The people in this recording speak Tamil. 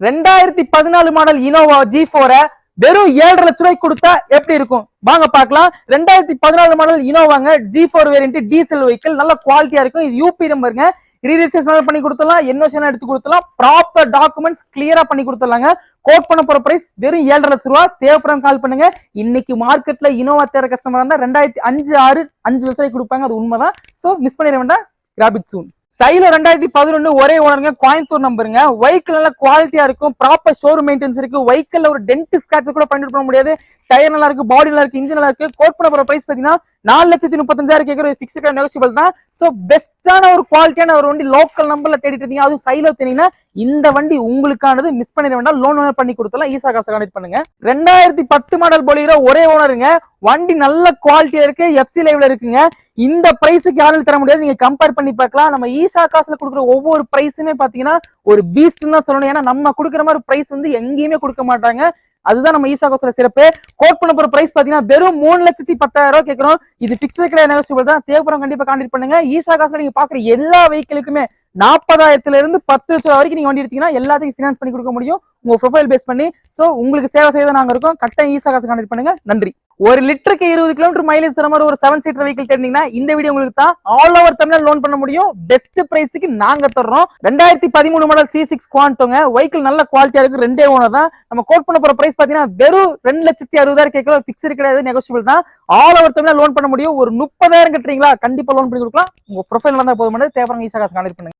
2014 மாடல் இனோவா G4 வெறும் 7.5 லட்ச ரூபாய்க்கு கொடுத்தா எப்படி இருக்கும் வாங்க பார்க்கலாம். 2014 மாடல் இனோவாங்க G4 வேரியன்ட் டீசல் வெஹிக்கிள், நல்ல குவாலிட்டியா இருக்கும். இது யூபி நம்பருங்க. ரீரிஜிஸ்ட்ரேஷன் பண்ணி கொடுத்துடலாம், என்ஓசி எடுத்து கொடுத்துடலாம், ப்ராப்பர் டாக்குமெண்ட்ஸ் கிளியரா பண்ணி கொடுத்துடலாங்க. கோட் பண்ண போற பிரைஸ் வெறும் 7.5 லட்ச ரூபாய். தேவைப்படும் கால் பண்ணுங்க. இன்னைக்கு மார்க்கெட்ல இனோவா தேர கஸ்டமர் இருந்தா 2005 6 5 லட்ச ரூபாய்க்கு கொடுப்பாங்க, அது உண்மைதான். சோ மிஸ் பண்ணிட வேண்டாம், கிராப் இட் சூன். சைலோ 2011 ஒரே ஓனருங்க, கோயம்புத்தூர் நம்பருங்க. வெஹிக்கிள் நல்ல குவாலிட்டியா இருக்கும், ப்ராப்பர் ஷோரூம் மெயின்டெனன்ஸ் இருக்கு. வெஹிக்கிள் ஒரு டென்ட் ஸ்கிராட்ச் கூட ஃபைண்ட் அவுட் பண்ண முடியாது. டயர் நல்லா இருக்கு, பாடி நல்லா இருக்கு, இன்ஜின் நல்லா இருக்கு. கோட் பண்ண போற பிரைஸ் பாத்தீங்கன்னா 4,35,000 கேட்கற ஃபிக்ஸ்ட் நெகோசியபிள் தான். சோ பெஸ்டான ஒரு குவாலிட்டியான ஒரு வண்டி லோக்கல் நம்பர்ல தேடிட்டு இருக்கீங்க, அதுவும் சைலோ தெரியுங்கன்னா இந்த வண்டி உங்களுக்கானது. மிஸ் பண்ணிட வேண்டாம், லோன் பண்ணி கொடுத்தலாம். ஈசா காசை கான்டெக்ட் பண்ணுங்க. 2010 மாடல் போலீரோ ஒரே ஓனருங்க. வண்டி நல்ல குவாலிட்டியா இருக்கு, எஃப்சி லைவ்ல இருக்குங்க. இந்த பிரைஸுக்கு யாரும் தர முடியாது, நீங்க கம்பேர் பண்ணி பார்க்கலாம். நம்ம ஈசா காசுல கொடுக்குற ஒவ்வொரு பிரைஸுமே பாத்தீங்கன்னா ஒரு பீஸ்ட் தான் சொல்லணும். ஏன்னா நம்ம கொடுக்குற மாதிரி பிரைஸ் வந்து எங்கேயுமே கொடுக்க மாட்டாங்க. அதுதான் நம்ம ஈசா காசுல சிறப்பு. கோட் பண்ண போற பிரைஸ் பாத்தீங்கன்னா வெறும் 3,10,000 ரூபாய் கேட்கிறோம். இது பிக்ஸ்டு கிடையாது, நெகோசியபிள் தான். தேவைப்படும் கண்டிப்பா கான்டெக்ட் பண்ணுங்க. ஈசா காசுல நீங்க பாக்குற எல்லா வெஹிக்கிளுக்குமே 40,000 இருந்து 10 லட்சம் ரூபாய் வரைக்கும் நீங்க வண்டி எடுத்தீங்கன்னா எல்லாத்தையும் ஃபினான்ஸ் பண்ணி கொடுக்க முடியும், உங்க ப்ரொஃபைல் பேஸ் பண்ணி. சோ உங்களுக்கு சேவை செய்ய நாங்க இருக்கோம். கரெக்டா ஈசா காசு கான்டெக்ட் பண்ணுங்க. நன்றி. ஒரு லிட்டருக்கு 20 கிலோமீட்டர் மைலேஜ் தர மாதிரி ஒரு 7 சீட்டர் வெஹிக்கிள் தேடினீங்கன்னா இந்த வீடியோ உங்களுக்கு தான். ஆல் ஓவர் தமிழ்நாடு லோன் பண்ண முடியும், பெஸ்ட் பிரைஸ்க்கு நாங்க தர்றோம். 2013 மாடல் C6 குவாண்டோங்க. வெஹிக்கிள் நல்ல குவாலிட்டியா இருக்கு, ரெண்டே ஓனர் தான். நம்ம கோட் பண்ண போற பிரைஸ் பாத்தீங்கன்னா வெறும் 2,60,000 கேட்கற பிக்ஸ்டு கிடையாது, நெகோசியபிள் தான். ஆல் ஓவர் தமிழ்நாடு லோன் பண்ண முடியும். ஒரு 30,000 கட்டுறீங்களா, கண்டிப்பா லோன் பண்ணி கொடுக்கலாம். உங்க ப்ரொஃபைல் வந்தா போதும். தேவைப்படுற ஈசா காசு கான்டெக்ட் பண்ணுங்க.